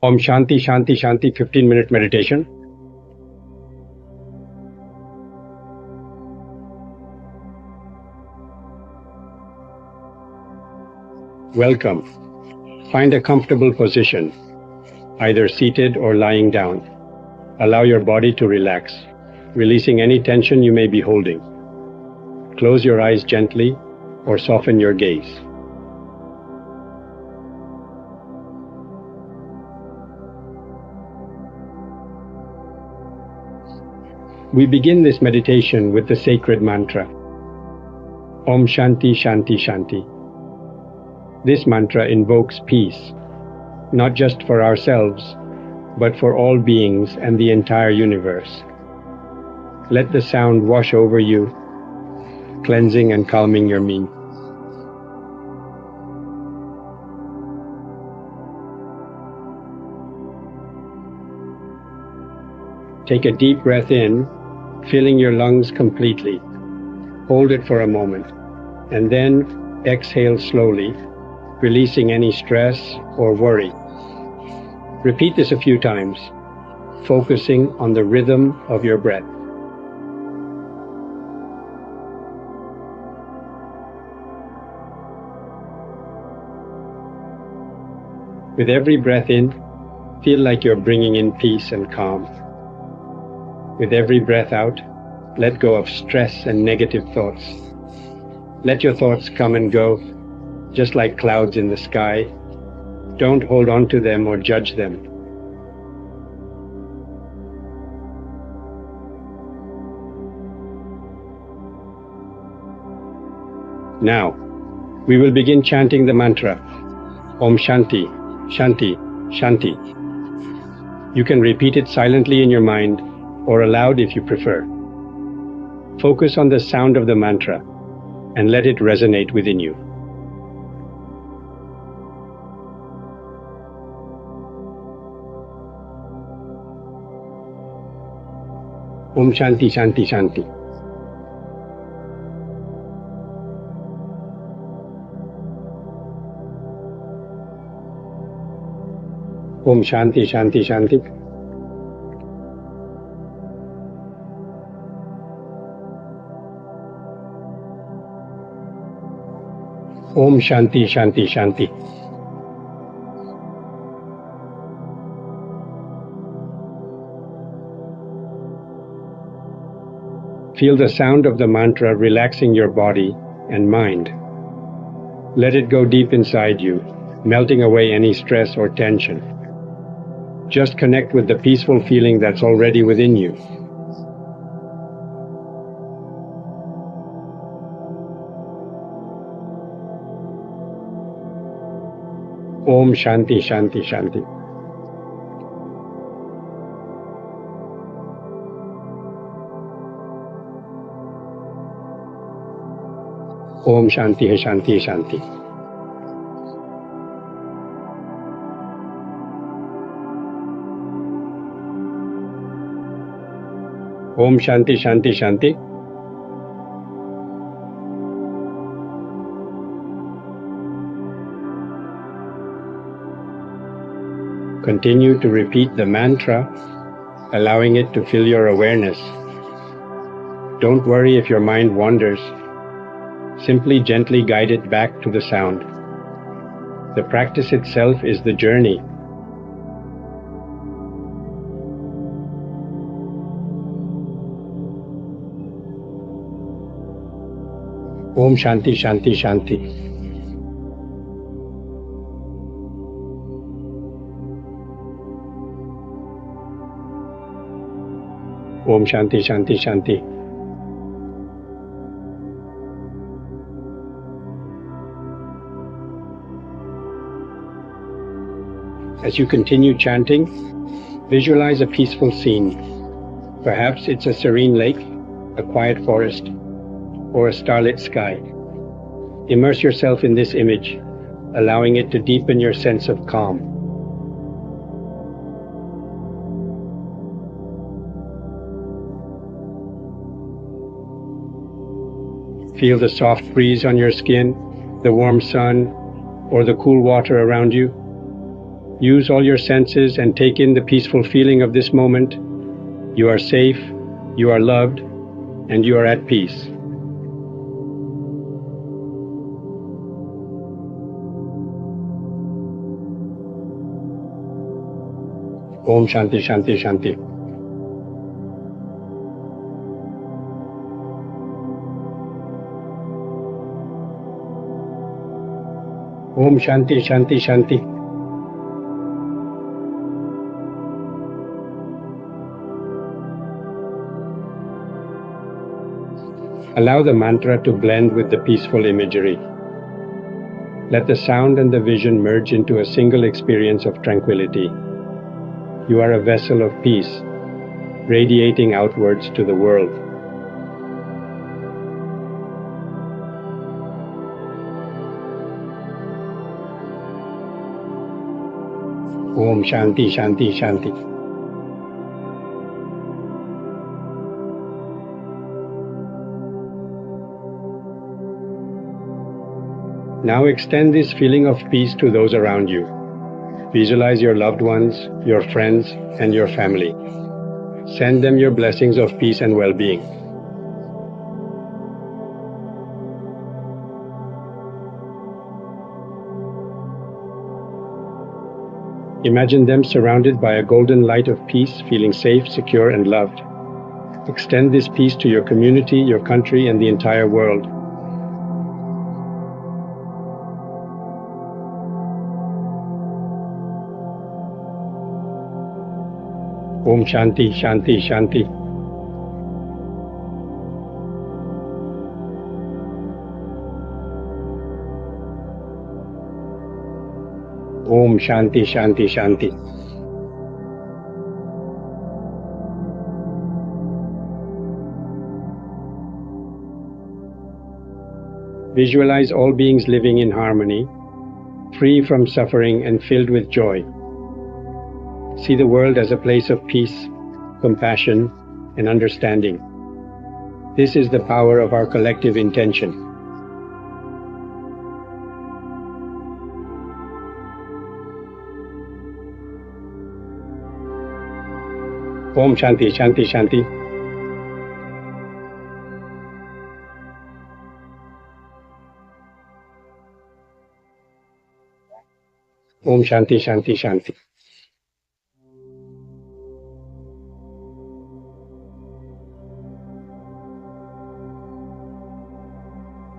Om Shanti Shanti Shanti 15-minute meditation. Welcome. Find a comfortable position, either seated or lying down. Allow your body to relax, releasing any tension you may be holding. Close your eyes gently or soften your gaze. We begin this meditation with the sacred mantra, Om Shanti Shanti Shanti. This mantra invokes peace, not just for ourselves, but for all beings and the entire universe. Let the sound wash over you, cleansing and calming your mind. Take a deep breath in, filling your lungs completely. Hold it for a moment, and then exhale slowly, releasing any stress or worry. Repeat this a few times, focusing on the rhythm of your breath. With every breath in, feel like you're bringing in peace and calm. With every breath out, let go of stress and negative thoughts. Let your thoughts come and go, just like clouds in the sky. Don't hold on to them or judge them. Now, we will begin chanting the mantra, Om Shanti, Shanti, Shanti. You can repeat it silently in your mind or aloud if you prefer. Focus on the sound of the mantra and let it resonate within you. Om Shanti Shanti Shanti. Om Shanti Shanti Shanti. Om Shanti Shanti Shanti. Feel the sound of the mantra relaxing your body and mind. Let it go deep inside you, melting away any stress or tension. Just connect with the peaceful feeling that's already within you. Om Shanti Shanti Shanti. Om Shanti Shanti Shanti. Om Shanti Shanti Shanti. Continue to repeat the mantra, allowing it to fill your awareness. Don't worry if your mind wanders. Simply gently guide it back to the sound. The practice itself is the journey. Om Shanti Shanti Shanti. Om Shanti Shanti Shanti. As you continue chanting, visualize a peaceful scene. Perhaps it's a serene lake, a quiet forest, or a starlit sky. Immerse yourself in this image, allowing it to deepen your sense of calm. Feel the soft breeze on your skin, the warm sun, or the cool water around you. Use all your senses and take in the peaceful feeling of this moment. You are safe, you are loved, and you are at peace. Om Shanti Shanti Shanti. Om Shanti Shanti Shanti. Allow the mantra to blend with the peaceful imagery. Let the sound and the vision merge into a single experience of tranquility. You are a vessel of peace, radiating outwards to the world. Om Shanti Shanti Shanti. Now extend this feeling of peace to those around you. Visualize your loved ones, your friends, and your family. Send them your blessings of peace and well-being. Imagine them surrounded by a golden light of peace, feeling safe, secure, and loved. Extend this peace to your community, your country, and the entire world. Om Shanti Shanti Shanti. Om Shanti Shanti Shanti. Visualize all beings living in harmony, free from suffering and filled with joy. See the world as a place of peace, compassion, and understanding. This is the power of our collective intention. Om Shanti Shanti Shanti. Om Shanti Shanti Shanti.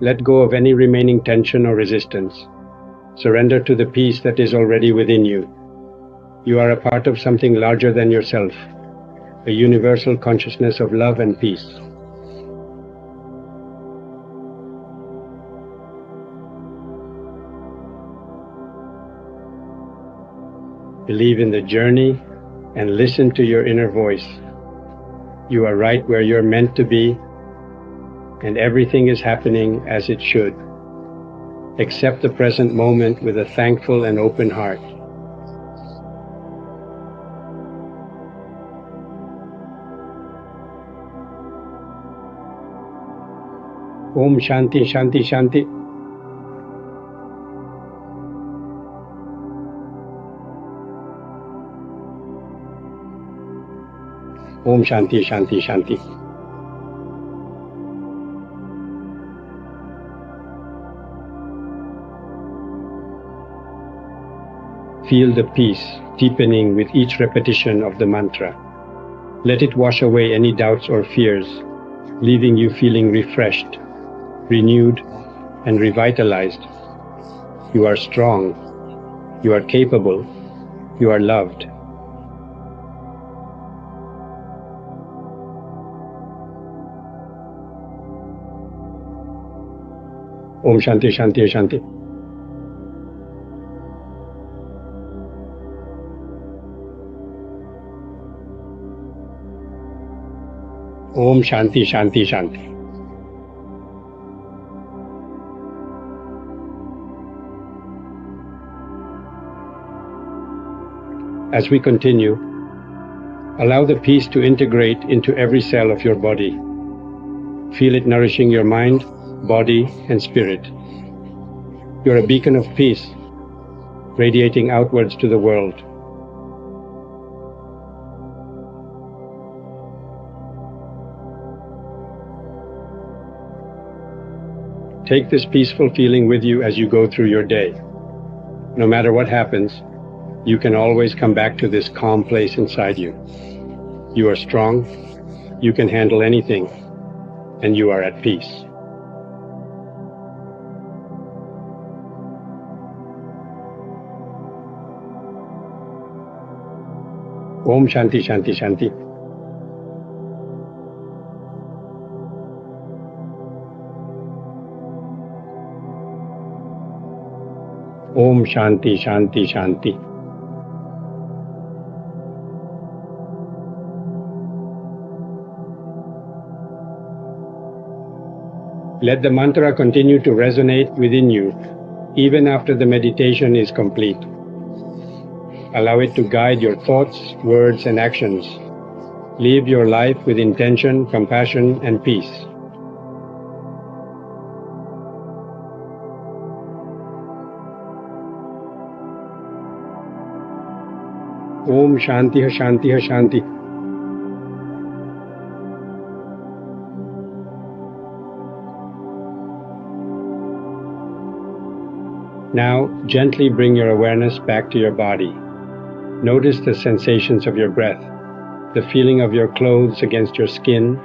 Let go of any remaining tension or resistance. Surrender to the peace that is already within you. You are a part of something larger than yourself, a universal consciousness of love and peace. Believe in the journey and listen to your inner voice. You are right where you're meant to be, and everything is happening as it should. Accept the present moment with a thankful and open heart. Om Shanti Shanti Shanti. Om Shanti Shanti Shanti. Feel the peace deepening with each repetition of the mantra. Let it wash away any doubts or fears, leaving you feeling refreshed, renewed, and revitalized. You are strong. You are capable. You are loved. Om Shanti Shanti Shanti. Om Shanti Shanti Shanti. As we continue, allow the peace to integrate into every cell of your body. Feel it nourishing your mind, body, and spirit. You're a beacon of peace. radiating outwards to the world. Take this peaceful feeling with you as you go through your day. No matter what happens, you can always come back to this calm place inside you. You are strong, you can handle anything, and you are at peace. Om Shanti Shanti Shanti. Om Shanti Shanti Shanti. Let the mantra continue to resonate within you even after the meditation is complete. Allow it to guide your thoughts, words, and actions. Live your life with intention, compassion, and peace. Om Shanti Shanti Shanti. Now, gently bring your awareness back to your body. Notice the sensations of your breath, the feeling of your clothes against your skin,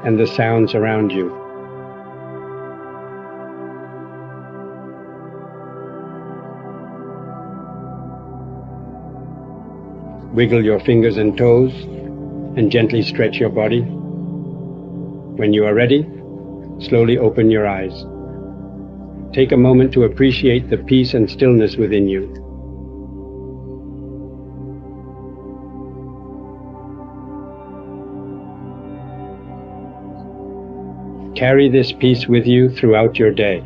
and the sounds around you. Wiggle your fingers and toes, and gently stretch your body. When you are ready, slowly open your eyes. Take a moment to appreciate the peace and stillness within you. Carry this peace with you throughout your day.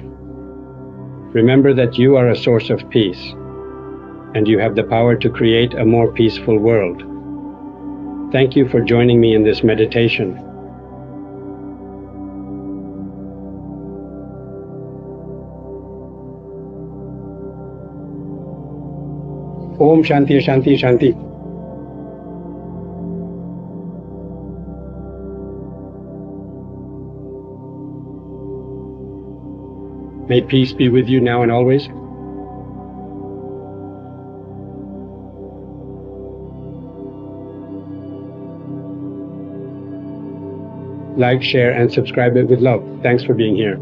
Remember that you are a source of peace, and you have the power to create a more peaceful world. Thank you for joining me in this meditation. Om Shanti Shanti Shanti. May peace be with you now and always. Like, share, and subscribe it with love. Thanks for being here.